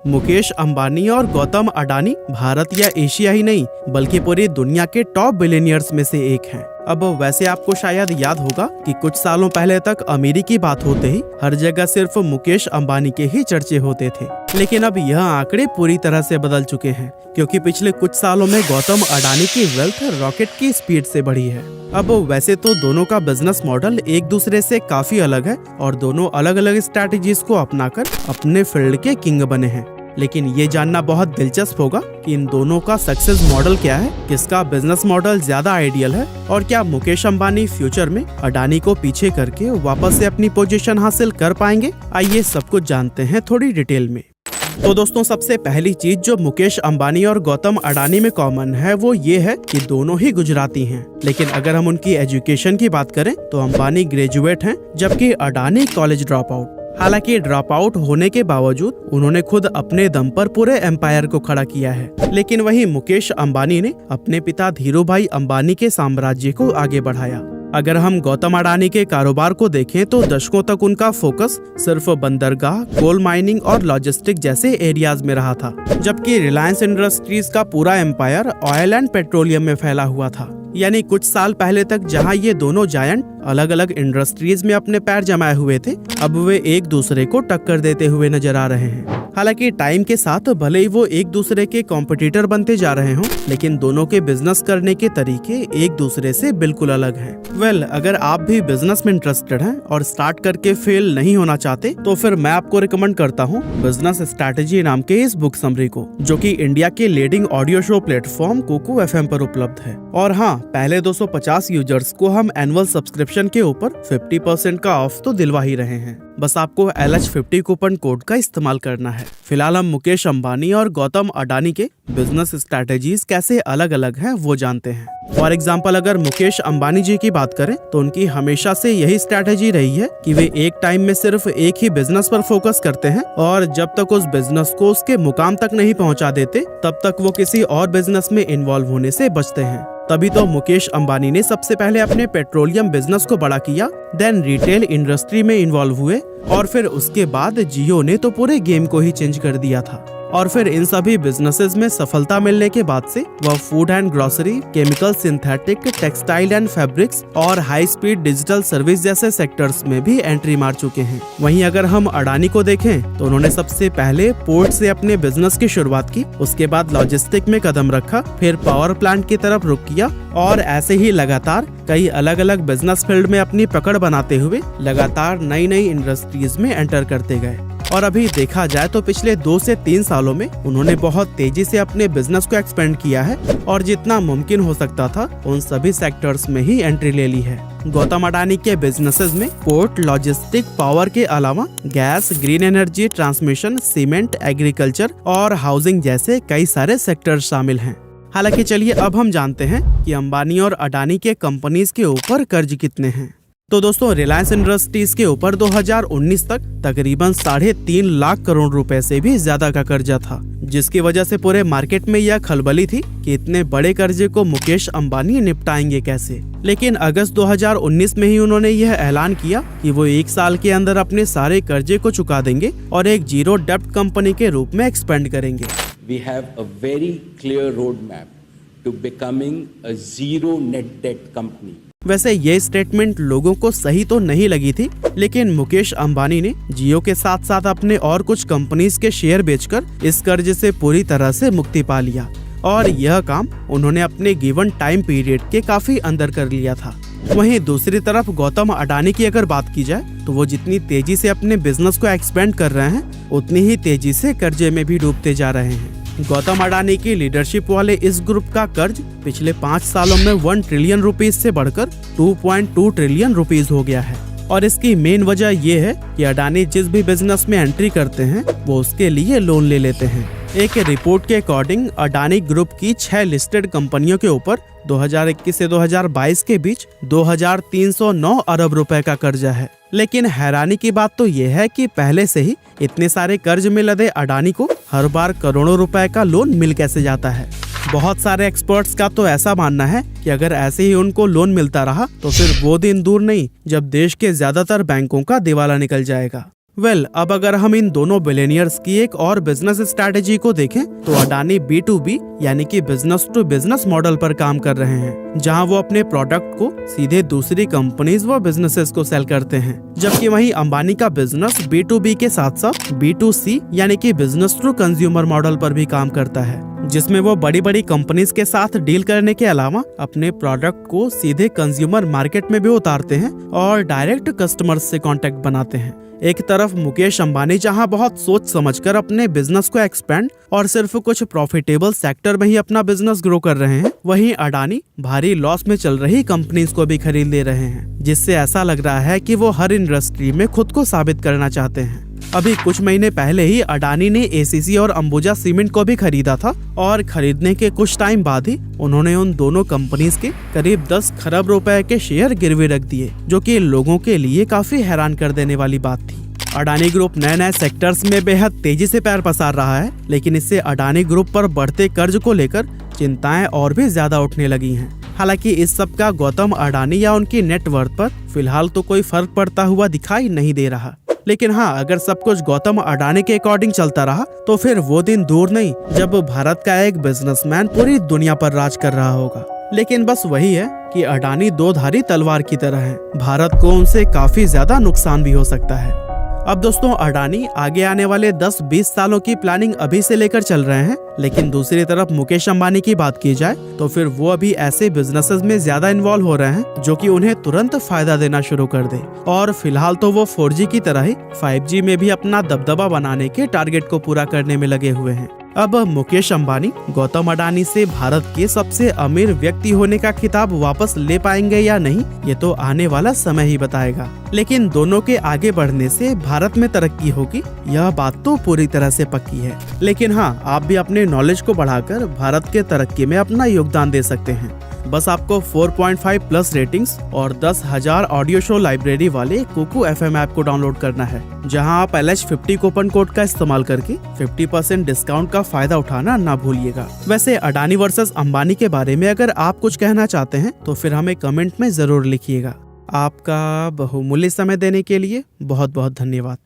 मुकेश अंबानी और गौतम अडानी भारत या एशिया ही नहीं बल्कि पूरी दुनिया के टॉप बिलियनियर्स में से एक हैं। अब वैसे आपको शायद याद होगा कि कुछ सालों पहले तक अमीरी की बात होते ही हर जगह सिर्फ मुकेश अंबानी के ही चर्चे होते थे, लेकिन अब यह आंकड़े पूरी तरह से बदल चुके हैं क्योंकि पिछले कुछ सालों में गौतम अडानी की वेल्थ रॉकेट की स्पीड से बढ़ी है। अब वैसे तो दोनों का बिजनेस मॉडल एक दूसरे से काफी अलग है और दोनों अलग अलग स्ट्रैटेजीज को अपनाकर अपने फील्ड के किंग बने हैं, लेकिन ये जानना बहुत दिलचस्प होगा कि इन दोनों का सक्सेस मॉडल क्या है, किसका बिजनेस मॉडल ज्यादा आइडियल है और क्या मुकेश अंबानी फ्यूचर में अडानी को पीछे करके वापस से अपनी पोजीशन हासिल कर पाएंगे। आइए सब कुछ जानते हैं थोड़ी डिटेल में। तो दोस्तों, सबसे पहली चीज जो मुकेश अंबानी और गौतम अडानी में कॉमन है वो ये है कि दोनों ही गुजराती हैं। लेकिन अगर हम उनकी एजुकेशन की बात करें तो अंबानी ग्रेजुएट हैं जबकि अडानी कॉलेज ड्रॉप आउट। हालांकि ड्रॉप आउट होने के बावजूद उन्होंने खुद अपने दम पर पूरे एम्पायर को खड़ा किया है। लेकिन वहीं मुकेश अंबानी ने अपने पिता धीरूभाई अंबानी के साम्राज्य को आगे बढ़ाया। अगर हम गौतम अडानी के कारोबार को देखें तो दशकों तक उनका फोकस सिर्फ बंदरगाह, कोल माइनिंग और लॉजिस्टिक जैसे एरियाज में रहा था, जबकि रिलायंस इंडस्ट्रीज का पूरा एम्पायर ऑयल एंड पेट्रोलियम में फैला हुआ था। यानी कुछ साल पहले तक जहां ये दोनों जायंट अलग अलग इंडस्ट्रीज में अपने पैर जमाए हुए थे, अब वे एक दूसरे को टक्कर देते हुए नजर आ रहे हैं। हालांकि टाइम के साथ भले ही वो एक दूसरे के कॉम्पिटिटर बनते जा रहे हों, लेकिन दोनों के बिजनेस करने के तरीके एक दूसरे से बिल्कुल अलग हैं। अगर आप भी बिजनेस में इंटरेस्टेड हैं और स्टार्ट करके फेल नहीं होना चाहते तो फिर मैं आपको रिकमेंड करता हूँ बिजनेस स्ट्रैटेजी नाम के इस बुक समरी को, जो कि इंडिया के leading audio show platform Kuku FM पर उपलब्ध है। और हाँ, पहले 250 यूजर्स को हम एनुअल सब्सक्रिप्शन के ऊपर 50% का ऑफ तो दिलवा ही रहे हैं। बस आपको LH50 कूपन कोड का इस्तेमाल करना है। फिलहाल हम मुकेश अंबानी और गौतम अडानी के बिजनेस स्ट्रैटेजीज कैसे अलग अलग हैं वो जानते हैं। फॉर एग्जाम्पल, अगर मुकेश अंबानी जी की बात करें तो उनकी हमेशा से यही स्ट्रैटेजी रही है कि वे एक टाइम में सिर्फ एक ही बिजनेस पर फोकस करते हैं और जब तक उस बिजनेस को उसके मुकाम तक नहीं पहुंचा देते तब तक वो किसी और बिजनेस में इन्वॉल्व होने से बचते हैं। तभी तो मुकेश अंबानी ने सबसे पहले अपने पेट्रोलियम बिजनेस को बड़ा किया, देन रिटेल इंडस्ट्री में इन्वॉल्व हुए और फिर उसके बाद जियो ने तो पूरे गेम को ही चेंज कर दिया था। और फिर इन सभी बिजनेसेस में सफलता मिलने के बाद से वह food and grocery, chemical, synthetic, textile and fabrics और हाई स्पीड डिजिटल सर्विस जैसे सेक्टर्स में भी एंट्री मार चुके हैं। वहीं अगर हम अडानी को देखें तो उन्होंने सबसे पहले पोर्ट से अपने बिजनेस की शुरुआत की, उसके बाद लॉजिस्टिक में कदम रखा, फिर पावर प्लांट की तरफ रुख किया और ऐसे ही लगातार कई अलग अलग बिजनेस फील्ड में अपनी पकड़ बनाते हुए लगातार नई नई इंडस्ट्रीज में एंटर करते गए। और अभी देखा जाए तो पिछले 2 से 3 सालों में उन्होंने बहुत तेजी से अपने बिजनेस को एक्सपेंड किया है और जितना मुमकिन हो सकता था उन सभी सेक्टर्स में ही एंट्री ले ली है। गौतम अडानी के बिजनेसेस में पोर्ट, लॉजिस्टिक, पावर के अलावा gas, green energy, transmission, cement, agriculture और हाउसिंग जैसे कई सारे सेक्टर्स शामिल हैं। हालांकि चलिए अब हम जानते हैं कि अंबानी और अडानी के कंपनीज के ऊपर कर्ज कितने हैं। तो दोस्तों, रिलायंस इंडस्ट्रीज के ऊपर 2019 तक तकरीबन 3.5 लाख करोड़ रुपए से भी ज्यादा का कर्जा था, जिसकी वजह से पूरे मार्केट में यह खलबली थी कि इतने बड़े कर्जे को मुकेश अंबानी निपटाएंगे कैसे। लेकिन अगस्त 2019 में ही उन्होंने यह ऐलान किया कि वो 1 साल के अंदर अपने सारे कर्जे को चुका देंगे और एक जीरो डेब्ट कंपनी के रूप में एक्सपेंड करेंगे। We have a very clear roadmap to becoming a zero net debt company. वैसे ये स्टेटमेंट लोगों को सही तो नहीं लगी थी, लेकिन मुकेश अंबानी ने जियो के साथ साथ अपने और कुछ कंपनीज के शेयर बेचकर इस कर्ज से पूरी तरह से मुक्ति पा लिया और यह काम उन्होंने अपने गिवन टाइम पीरियड के काफी अंदर कर लिया था। वहीं दूसरी तरफ गौतम अडानी की अगर बात की जाए तो वो जितनी तेजी से अपने बिजनेस को एक्सपेंड कर रहे हैं उतनी ही तेजी से कर्जे में भी डूबते जा रहे हैं। गौतम अडानी की लीडरशिप वाले इस ग्रुप का कर्ज पिछले 5 सालों में 1 ट्रिलियन रुपीज से बढ़कर 2.2 ट्रिलियन रुपीज हो गया है। और इसकी मेन वजह ये है कि अडानी जिस भी बिजनेस में एंट्री करते हैं वो उसके लिए लोन ले लेते हैं। एक रिपोर्ट के अकॉर्डिंग अडानी ग्रुप की 6 लिस्टेड कंपनियों के ऊपर 2021 से 2022 के बीच 2309 अरब रुपए का कर्जा है। लेकिन हैरानी की बात तो ये है कि पहले से ही इतने सारे कर्ज में लदे अडानी को हर बार करोड़ों रुपए का लोन मिल कैसे जाता है। बहुत सारे एक्सपर्ट्स का तो ऐसा मानना है कि अगर ऐसे ही उनको लोन मिलता रहा तो फिर वो दिन दूर नहीं जब देश के ज्यादातर बैंकों का दिवाला निकल जाएगा। वेल, अब अगर हम इन दोनों बिलियनियर्स की एक और बिजनेस स्ट्रैटेजी को देखें तो अडानी B2B यानी कि बिजनेस टू बिजनेस मॉडल पर काम कर रहे हैं, जहां वो अपने प्रोडक्ट को सीधे दूसरी कंपनीज व बिजनेसेस को सेल करते हैं, जबकि वहीं अंबानी का बिजनेस B2B के साथ साथ B2C यानी कि बिजनेस टू कंज्यूमर मॉडल पर भी काम करता है, जिसमें वो बड़ी बड़ी कंपनीज के साथ डील करने के अलावा अपने प्रोडक्ट को सीधे कंज्यूमर मार्केट में भी उतारते हैं और डायरेक्ट कस्टमर्स से कांटेक्ट बनाते हैं। एक तरफ मुकेश अंबानी जहां बहुत सोच समझकर अपने बिजनेस को एक्सपेंड और सिर्फ कुछ प्रॉफिटेबल सेक्टर में ही अपना बिजनेस ग्रो कर रहे हैं, वहीं अडानी भारी लॉस में चल रही कंपनीज को भी खरीद ले रहे हैं, जिससे ऐसा लग रहा है कि वो हर इंडस्ट्री में खुद को साबित करना चाहते हैं। अभी कुछ महीने पहले ही अडानी ने ACC और अंबुजा सीमेंट को भी खरीदा था और खरीदने के कुछ टाइम बाद ही उन्होंने उन दोनों कंपनीज के करीब 10 खरब रुपए के शेयर गिरवी रख दिए, जो कि लोगों के लिए काफी हैरान कर देने वाली बात थी। अडानी ग्रुप नए नए सेक्टर्स में बेहद तेजी से पैर पसार रहा है, लेकिन इससे अडानी ग्रुप पर बढ़ते कर्ज को लेकर चिंताएं और भी ज्यादा उठने लगी हैं। हालांकि इस सब का गौतम अडानी या उनकी नेटवर्थ पर फिलहाल तो कोई फर्क पड़ता हुआ दिखाई नहीं दे रहा, लेकिन हाँ, अगर सब कुछ गौतम अडानी के अकॉर्डिंग चलता रहा तो फिर वो दिन दूर नहीं जब भारत का एक बिजनेसमैन पूरी दुनिया पर राज कर रहा होगा। लेकिन बस वही है कि अडानी दो धारी तलवार की तरह है, भारत को उनसे काफी ज्यादा नुकसान भी हो सकता है। अब दोस्तों, अडानी आगे आने वाले 10-20 सालों की प्लानिंग अभी से लेकर चल रहे हैं, लेकिन दूसरी तरफ मुकेश अंबानी की बात की जाए तो फिर वो अभी ऐसे बिजनेसेस में ज्यादा इन्वॉल्व हो रहे हैं जो कि उन्हें तुरंत फायदा देना शुरू कर दे। और फिलहाल तो वो 4G की तरह ही 5G में भी अपना दबदबा बनाने के टारगेट को पूरा करने में लगे हुए हैं। अब मुकेश अंबानी गौतम अडानी से भारत के सबसे अमीर व्यक्ति होने का खिताब वापस ले पाएंगे या नहीं, ये तो आने वाला समय ही बताएगा। लेकिन दोनों के आगे बढ़ने से भारत में तरक्की होगी, यह बात तो पूरी तरह से पक्की है। लेकिन हाँ, आप भी अपने नॉलेज को बढ़ाकर भारत के तरक्की में अपना योगदान दे सकते हैं। बस आपको 4.5 प्लस रेटिंग्स और 10,000 ऑडियो शो लाइब्रेरी वाले कुकू FM ऐप को डाउनलोड करना है, जहां आप LH50 कूपन कोड का इस्तेमाल करके 50% डिस्काउंट का फायदा उठाना ना भूलिएगा। वैसे अडानी वर्सेस अंबानी के बारे में अगर आप कुछ कहना चाहते हैं तो फिर हमें कमेंट में जरूर लिखिएगा। आपका बहुमूल्य समय देने के लिए बहुत बहुत धन्यवाद।